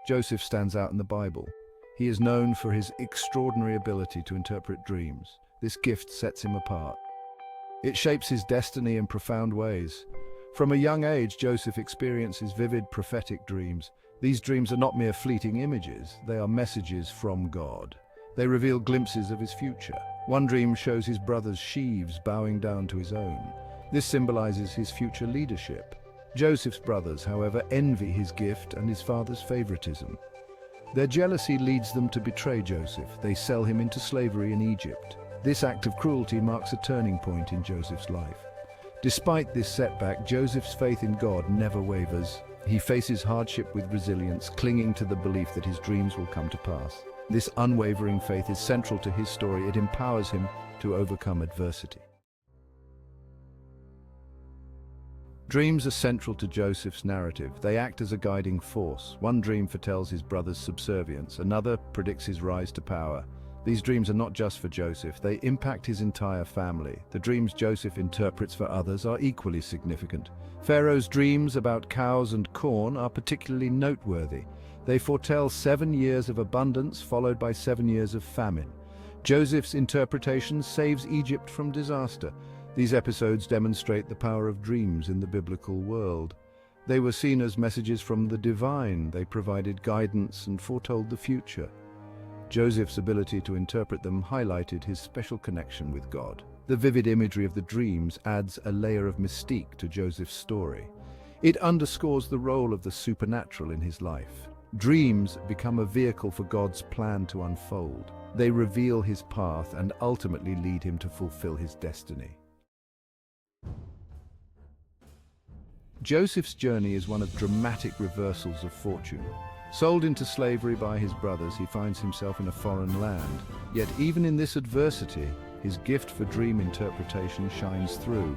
Joseph stands out in the Bible. He is known for his extraordinary ability to interpret dreams. This gift sets him apart. It shapes his destiny in profound ways. From a young age, Joseph experiences vivid prophetic dreams. These dreams are not mere fleeting images, they are messages from God. They reveal glimpses of his future. One dream shows his brothers sheaves bowing down to his own. This symbolizes his future leadership. Joseph's brothers, however, envy his gift and his father's favoritism. Their jealousy leads them to betray Joseph. They sell him into slavery in Egypt. This act of cruelty marks a turning point in Joseph's life. Despite this setback, Joseph's faith in God never wavers. He faces hardship with resilience, clinging to the belief that his dreams will come to pass. This unwavering faith is central to his story. It empowers him to overcome adversity. Dreams are central to Joseph's narrative. They act as a guiding force. One dream foretells his brother's subservience, another predicts his rise to power. These dreams are not just for Joseph, they impact his entire family. The dreams Joseph interprets for others are equally significant. Pharaoh's dreams about cows and corn are particularly noteworthy. They foretell 7 years of abundance followed by 7 years of famine. Joseph's interpretation saves Egypt from disaster. These episodes demonstrate the power of dreams in the biblical world. They were seen as messages from the divine. They provided guidance and foretold the future. Joseph's ability to interpret them highlighted his special connection with God. The vivid imagery of the dreams adds a layer of mystique to Joseph's story. It underscores the role of the supernatural in his life. Dreams become a vehicle for God's plan to unfold. They reveal his path and ultimately lead him to fulfill his destiny. Joseph's journey is one of dramatic reversals of fortune. Sold into slavery by his brothers, he finds himself in a foreign land. Yet even in this adversity, his gift for dream interpretation shines through.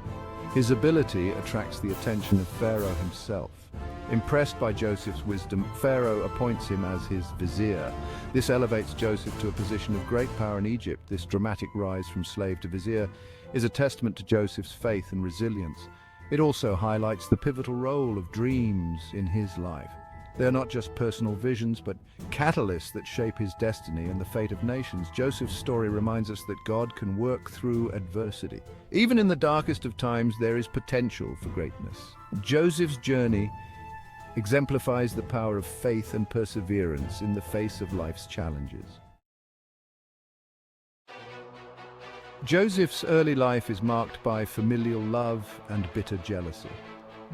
His ability attracts the attention of Pharaoh himself. Impressed by Joseph's wisdom, Pharaoh appoints him as his vizier. This elevates Joseph to a position of great power in Egypt. This dramatic rise from slave to vizier is a testament to Joseph's faith and resilience. It also highlights the pivotal role of dreams in his life. They are not just personal visions, but catalysts that shape his destiny and the fate of nations. Joseph's story reminds us that God can work through adversity. Even in the darkest of times, there is potential for greatness. Joseph's journey exemplifies the power of faith and perseverance in the face of life's challenges. Joseph's early life is marked by familial love and bitter jealousy.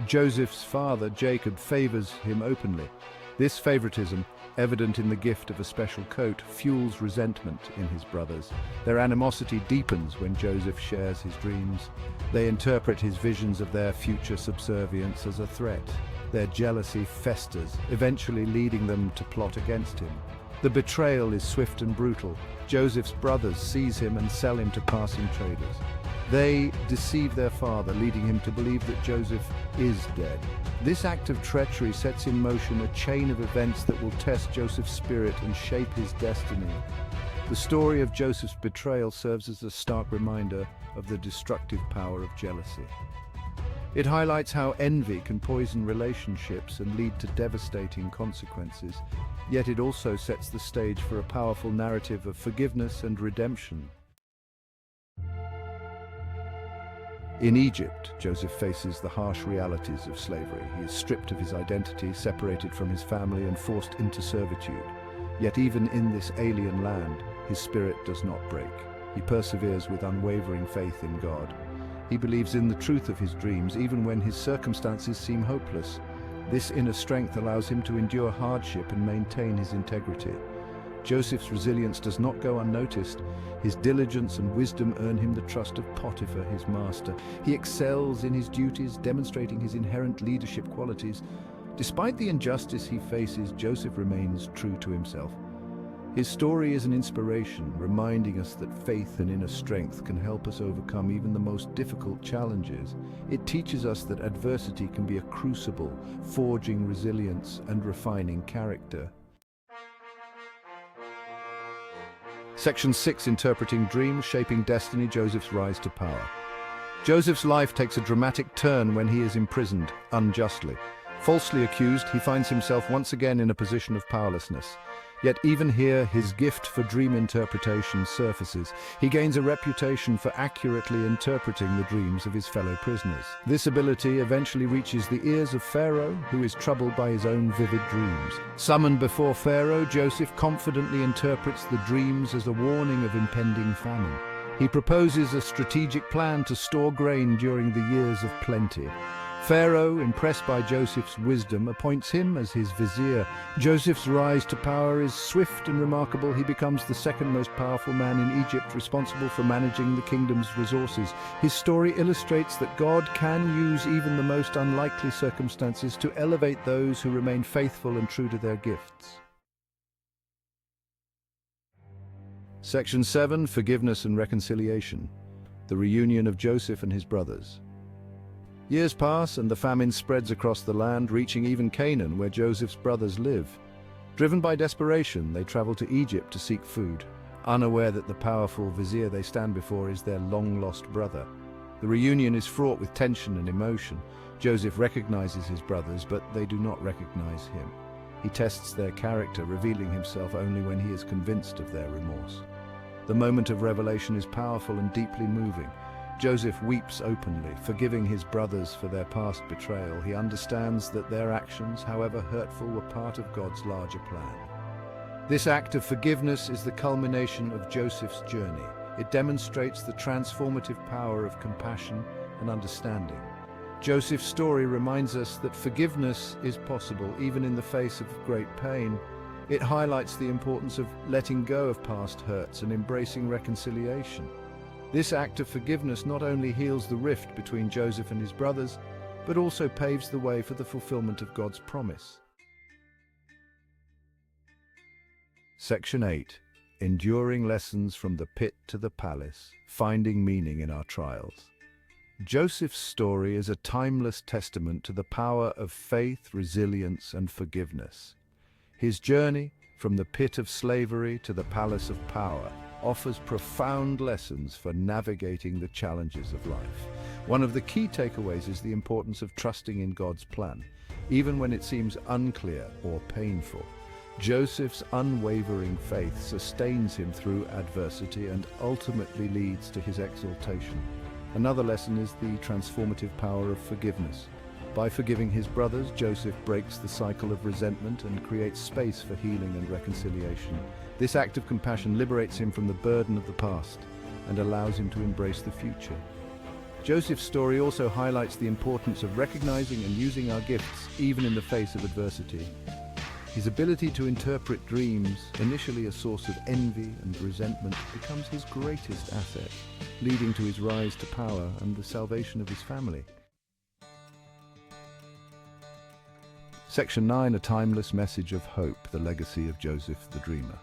Joseph's father, Jacob, favors him openly. This favoritism, evident in the gift of a special coat, fuels resentment in his brothers. Their animosity deepens when Joseph shares his dreams. They interpret his visions of their future subservience as a threat. Their jealousy festers, eventually leading them to plot against him. The betrayal is swift and brutal. Joseph's brothers seize him and sell him to passing traders. They deceive their father, leading him to believe that Joseph is dead. This act of treachery sets in motion a chain of events that will test Joseph's spirit and shape his destiny. The story of Joseph's betrayal serves as a stark reminder of the destructive power of jealousy. It highlights how envy can poison relationships and lead to devastating consequences, yet it also sets the stage for a powerful narrative of forgiveness and redemption. In Egypt, Joseph faces the harsh realities of slavery. He is stripped of his identity, separated from his family, and forced into servitude. Yet even in this alien land, his spirit does not break. He perseveres with unwavering faith in God. He believes in the truth of his dreams, even when his circumstances seem hopeless. This inner strength allows him to endure hardship and maintain his integrity. Joseph's resilience does not go unnoticed. His diligence and wisdom earn him the trust of Potiphar, his master. He excels in his duties, demonstrating his inherent leadership qualities. Despite the injustice he faces, Joseph remains true to himself. His story is an inspiration, reminding us that faith and inner strength can help us overcome even the most difficult challenges. It teaches us that adversity can be a crucible, forging resilience and refining character. Section 6, Interpreting Dreams, Shaping Destiny, Joseph's Rise to Power. Joseph's life takes a dramatic turn when he is imprisoned unjustly. Falsely accused, he finds himself once again in a position of powerlessness. Yet even here, his gift for dream interpretation surfaces. He gains a reputation for accurately interpreting the dreams of his fellow prisoners. This ability eventually reaches the ears of Pharaoh, who is troubled by his own vivid dreams. Summoned before Pharaoh, Joseph confidently interprets the dreams as a warning of impending famine. He proposes a strategic plan to store grain during the years of plenty. Pharaoh, impressed by Joseph's wisdom, appoints him as his vizier. Joseph's rise to power is swift and remarkable. He becomes the second most powerful man in Egypt, responsible for managing the kingdom's resources. His story illustrates that God can use even the most unlikely circumstances to elevate those who remain faithful and true to their gifts. Section 7. Forgiveness and Reconciliation. The reunion of Joseph and his brothers. Years pass and the famine spreads across the land, reaching even Canaan, where Joseph's brothers live. Driven by desperation, they travel to Egypt to seek food, unaware that the powerful vizier they stand before is their long-lost brother. The reunion is fraught with tension and emotion. Joseph recognizes his brothers, but they do not recognize him. He tests their character, revealing himself only when he is convinced of their remorse. The moment of revelation is powerful and deeply moving. Joseph weeps openly, forgiving his brothers for their past betrayal. He understands that their actions, however hurtful, were part of God's larger plan. This act of forgiveness is the culmination of Joseph's journey. It demonstrates the transformative power of compassion and understanding. Joseph's story reminds us that forgiveness is possible even in the face of great pain. It highlights the importance of letting go of past hurts and embracing reconciliation. This act of forgiveness not only heals the rift between Joseph and his brothers, but also paves the way for the fulfillment of God's promise. Section 8. Enduring Lessons from the Pit to the Palace, Finding Meaning in Our Trials. Joseph's story is a timeless testament to the power of faith, resilience, and forgiveness. His journey, from the pit of slavery to the palace of power, offers profound lessons for navigating the challenges of life. One of the key takeaways is the importance of trusting in God's plan, even when it seems unclear or painful. Joseph's unwavering faith sustains him through adversity and ultimately leads to his exaltation. Another lesson is the transformative power of forgiveness. By forgiving his brothers, Joseph breaks the cycle of resentment and creates space for healing and reconciliation. This act of compassion liberates him from the burden of the past and allows him to embrace the future. Joseph's story also highlights the importance of recognizing and using our gifts even in the face of adversity. His ability to interpret dreams, initially a source of envy and resentment, becomes his greatest asset, leading to his rise to power and the salvation of his family. Section 9. A timeless message of hope, the legacy of Joseph the Dreamer.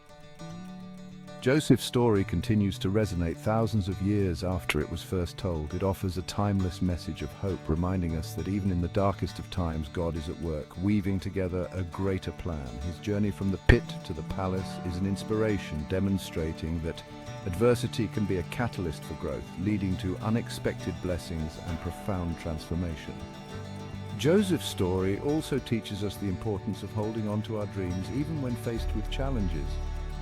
Joseph's story continues to resonate thousands of years after it was first told. It offers a timeless message of hope, reminding us that even in the darkest of times, God is at work, weaving together a greater plan. His journey from the pit to the palace is an inspiration, demonstrating that adversity can be a catalyst for growth, leading to unexpected blessings and profound transformation. Joseph's story also teaches us the importance of holding on to our dreams even when faced with challenges.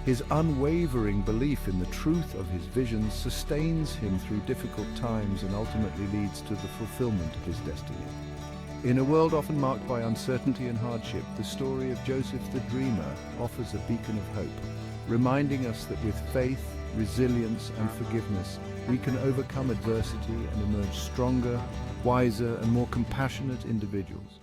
His unwavering belief in the truth of his visions sustains him through difficult times and ultimately leads to the fulfillment of his destiny. In a world often marked by uncertainty and hardship, the story of Joseph the Dreamer offers a beacon of hope, reminding us that with faith, resilience, and forgiveness, we can overcome adversity and emerge stronger, wiser, and more compassionate individuals.